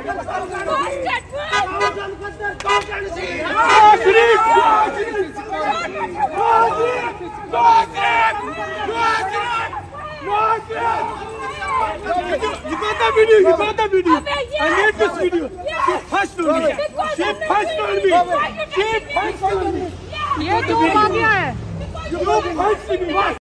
You got the video. I need this video. She punched on me. She punched on me. She punched on me. ये तो mafia है। You punched me.